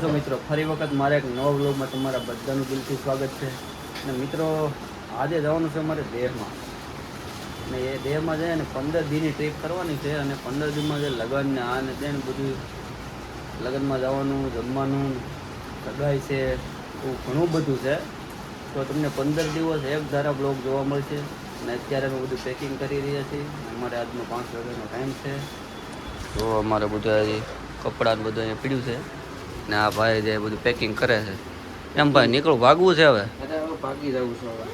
તો મિત્રો ફરી વખત મારા એક નવા વ્લોગમાં તમારા બધાનું દિલથી સ્વાગત છે. અને મિત્રો આજે જવાનું છે અમારે દેહમાં, અને એ દેહમાં જાય ને 15 દીની ટ્રીપ કરવાની છે. અને 15 દીમાં જે લગ્ન ને આ ને તે ને બધું લગ્નમાં જવાનું, જમવાનું, સગાઈ છે, એવું ઘણું બધું છે. તો તમને 15 દિવસ એક ધારા બ્લોગ જોવા મળશે. અને અત્યારે અમે બધું પેકિંગ કરી રહ્યા છીએ. અમારે આજનો 5 વાગ્યાનો ટાઈમ છે. તો અમારે બધું હજી કપડાં બધું અહીંયા પીડ્યું છે ને આ ભાઈ જે બધું પેકિંગ કરે છે. એમ ભાઈ નીકળું, ભાગવું છે હવે? ભાગી જવું છે હવે.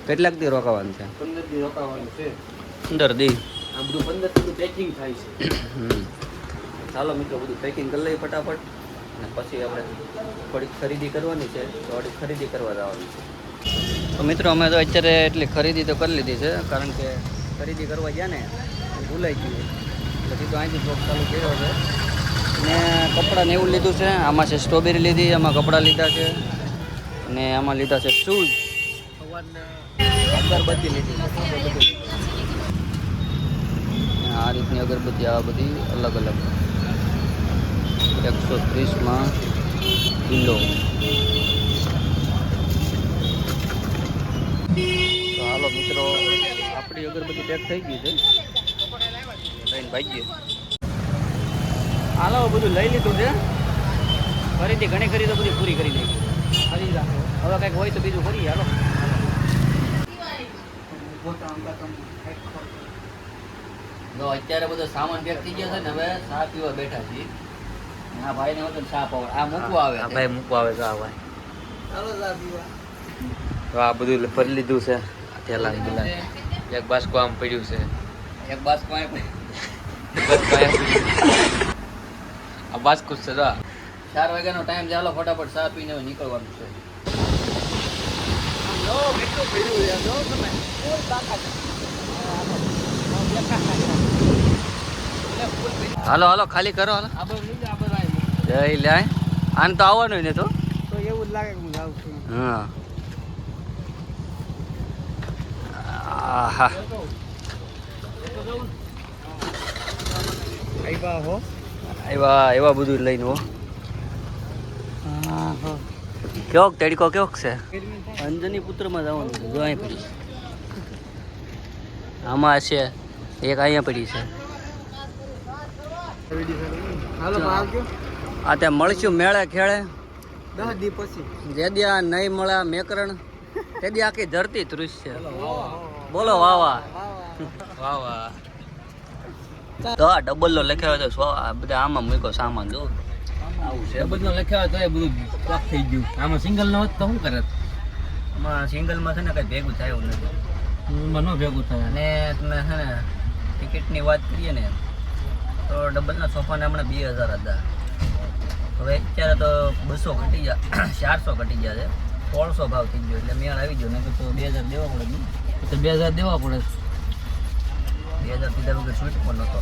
કેટલાક દી રોકાવાનું છે? 15 દી રોકાવાનું છે. 15 દી આ બધું 15 દી પેકિંગ થાય છે. ચાલો મિત્રો બધું પેકિંગ કરી લઈએ ફટાફટ, અને પછી આપણે થોડીક ખરીદી કરવાની છે. તો થોડીક ખરીદી કરવા જવાની છે. તો મિત્રો અમે તો અત્યારે એટલી ખરીદી તો કરી લીધી છે, કારણ કે ખરીદી કરવા ગયા ને ભૂલાઈ ગયું, પછી તો અહીંથી બ્લોગ ચાલુ કર્યો છે. ને કપડાં ને એવું લીધું છે. આમાં છે સ્ટ્રોબેરી લીધી, આમાં કપડાં લીધા છે, અને આમાં લીધા છે શૂઝ, અગરબત્તી લીધી છે. આ રીતની અગરબત્તી, આ બધી અલગ અલગ 130માં કિલો. તો હાલો મિત્રો, આપણી અગરબત્તી પેક થઈ ગઈ છે, લઈને ભાગીએ. હાલો બધું લઈ લીધું છે. ખરીદી ઘણી ખરીદી બધી પૂરી કરી દઈ. ખરીદી રાખો, હવે કંઈક હોય તો બીજું કરીએ. હાલો જો અત્યારે બધો સામાન પેક થઈ ગયો છે ને, હવે ચા પીવા બેઠા છીએ. આ ભાઈને વખત ચા પાવ આ મૂકવા આવે, આ ભાઈ મૂકવા આવે. ચા ભાઈ ચાલો ચા પીવા. તો આ બધું ભરી લીધું છે. થેલા પેલા એક બાસ્કો આમ પડ્યું છે, એક બાસ્કો આ બાસ્કો છે. 4 વાગ્યાનો ટાઈમ છે. હાલો ફટાફટ ચા પીને હવે નીકળવાનું છે. હાલો હાલો ખાલી કરો. હાલો જઈ લે, આને તો આવવાનું ને. તો એવું જ લાગે કે હું જાઉં છું. હા આહા એવા બધું લઈને હો. કેવોક તડકો કેવોક છે? અંજની પુત્રમાં જવાનું છે. જો અહીં પડી, આમાં છે એક, અહીંયા પડી છે. આ ત્યાં મળશું મેળે ખેળે 10 દી પછી. જે દિયા નહીં મળે મેકરણ તે દી આખી ધરતી દૃશ્ય. બોલો વાહ વાહ વાહ વાહ. તો આ ડબલ નો લખ્યા હોય તો બધા આમાં મૂકો સામાન. જો આવું છે. ડબલ નો લખ્યા હોય તો એ બધું પાક થઈ ગયું. આમાં સિંગલ નો હોત તો શું કરે? આમાં સિંગલમાં છે ને કંઈ ભેગું થાય એવું નથી. મને ભેગું થાય. અને તમે છે ને ટિકિટની વાત કરીએ ને, તો ડબલના સોફાને હમણાં 2000 હતા. હવે અત્યારે તો 200 ઘટી ગયા, 400 ઘટી ગયા છે. 1600 ભાવ થઈ ગયો. એટલે મેળ આવી ગયો. નહીં તો 2000 દેવા પડે ને. તો 2000 દેવા પડે. 2000 પીધા વગર છૂટ પણ નહોતો.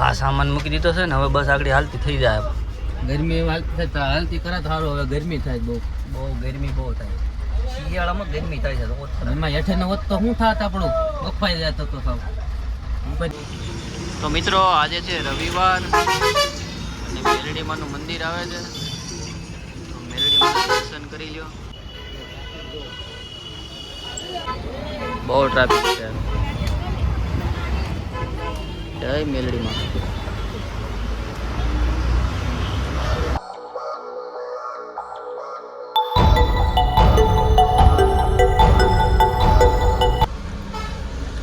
આ સામાન મૂકી દીધો છે ને, હવે બસ આગળ હાલતી થઈ જાય. ગરમી હાલતી થાય તો હાલતી કરા તો સારું. હવે ગરમી થાય, બહુ ગરમી બહુ થાય. શિયાળામાં ગરમી થાય છે. એમાં હેઠે ને હોત તો શું થાત આપણું? બફાઈ જતો તો સાવ. તો મિત્રો આજે છે રવિવાર, અને મેલડીમાનું મંદિર આવે છે. તો મેલડીમાનું દર્શન કરી લ્યો. બહુ ટ્રાફિક છે. જય મેલડીમાં.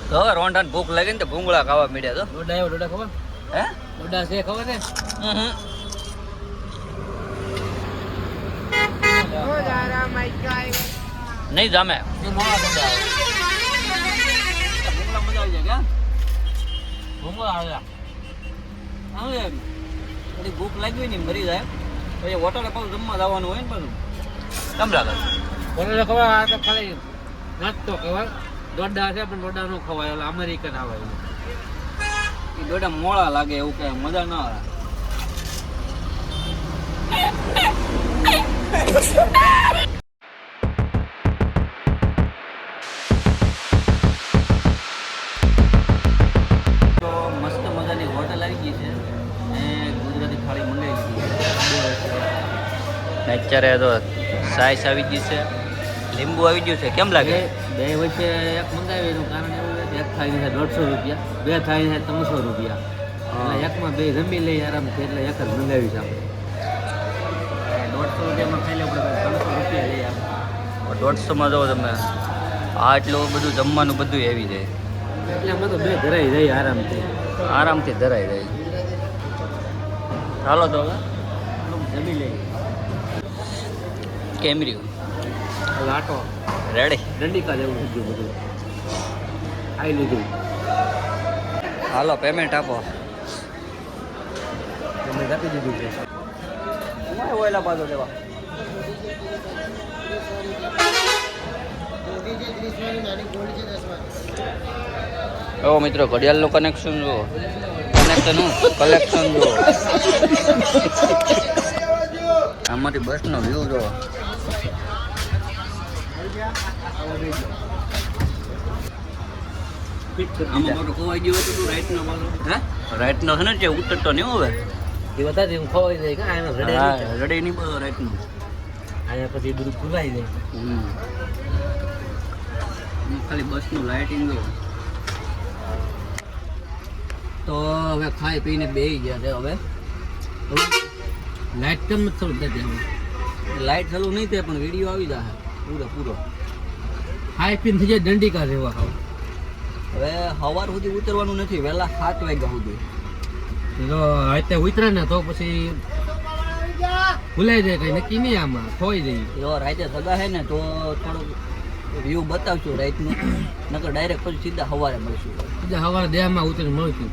તો હવે રોંઢાને ભૂખ લાગી ને તો ભૂંગળા ખાવા મળ્યા. તો ડોડા આવ્યો. ડોડા ખબર? હે ડોડા છે ખબર ને? નહીં જામે. ભૂંગળા મજા આવી જાય. ભૂંગળા આવ્યા. થોડી ભૂખ લાગી હોય ને મરી જાય. પછી હોટલે પાછું જમવા જવાનું હોય ને પાછું કેમ લાગે? બોલે ખબર? આ તો ખાલી નાસ્તો કહેવાય. દોડા છે પણ દોડા નો ખવાય. ઓલા અમેરિકન આવે એ દોડા મોળા લાગે, એવું કઈ મજા ના આવે. તો મસ્ત મજાની હોટલ આવી ગઈ છે, અને ગુજરાતી થાળી મંગાવી દીધી. અત્યારે તો સાઈસ આવી ગઈ છે, લીંબુ આવી ગયું છે. કેમ લાગે? બે વચ્ચે એક મંગાવ્યું કારણ એવું છે કે એક થાળી છે 150 રૂપિયા, બે થાળી છે 300 રૂપિયા. એટલે એકમાં બે જમી લઈ આરામથી, એટલે એક જ મંગાવી છે આપણે. 150 રૂપિયામાં ખાઈ લે આપણે 300 રૂપિયા લઈ આપણે. 150માં જો તમે આ એટલું બધું જમવાનું બધું આવી જાય, એટલે અમે તો બે ધરાઈ જાય આરામથી ધરાઈ જાય. ચાલો તો હવે જમી લઈ. કેમ રહ્યું? લાટો રેડી? દંડિકા જેવું થઈ ગયું બધું, ખાઈ લીધું. હાલો પેમેન્ટ આપો. તમે આપી દીધું છે. તમારે ઓયલા પાછો દેવા. એવો મિત્રો ઘડિયાળનું કનેક્શન જુઓ, કલેક્શન જુઓ, આમાંથી બસનો વ્યૂ જુઓ. આમાં મોટું ખોવાઈ ગયું હતું રાઈટનો પાછો. હે રાઈટનો છે ને જે ઉતરતો નહીં હવે એ બતાવી હું ખવાઈ જાય કે આમાં રડે નહીં. રડે નહીં બધો રાઈટનો. અહીંયા પછી બધું ભૂલાઈ જાય. ખાલી બસનું લાઇટિંગ જુઓ. તો હવે ખાઈ પીને બેસી ગયા છે. હવે લાઈટ કેમ નથી ચાલુ થતી? લાઇટ ચાલુ નહીં થાય પણ વિડીયો આવી જશે પૂરો. ખાઈ પીને થઈ જાય દંડિકા જેવા ખાવ. હવે સવાર સુધી ઉતરવાનું નથી, વહેલા 7 વાગ્યા સુધી. જો રાતે ઉતરે ને તો પછી ભૂલાઈ જાય, કઈ નક્કી નહીં, આમાં ખોઈ જાય. જો રાતે સગા છે ને તો થોડુંક વ્યૂ બતાવશું રાઈટનું, નકર ડાયરેક્ટ પછી સીધા સવારે મળશું. બીજા સવારે દેહમાં ઉતરી મળશું.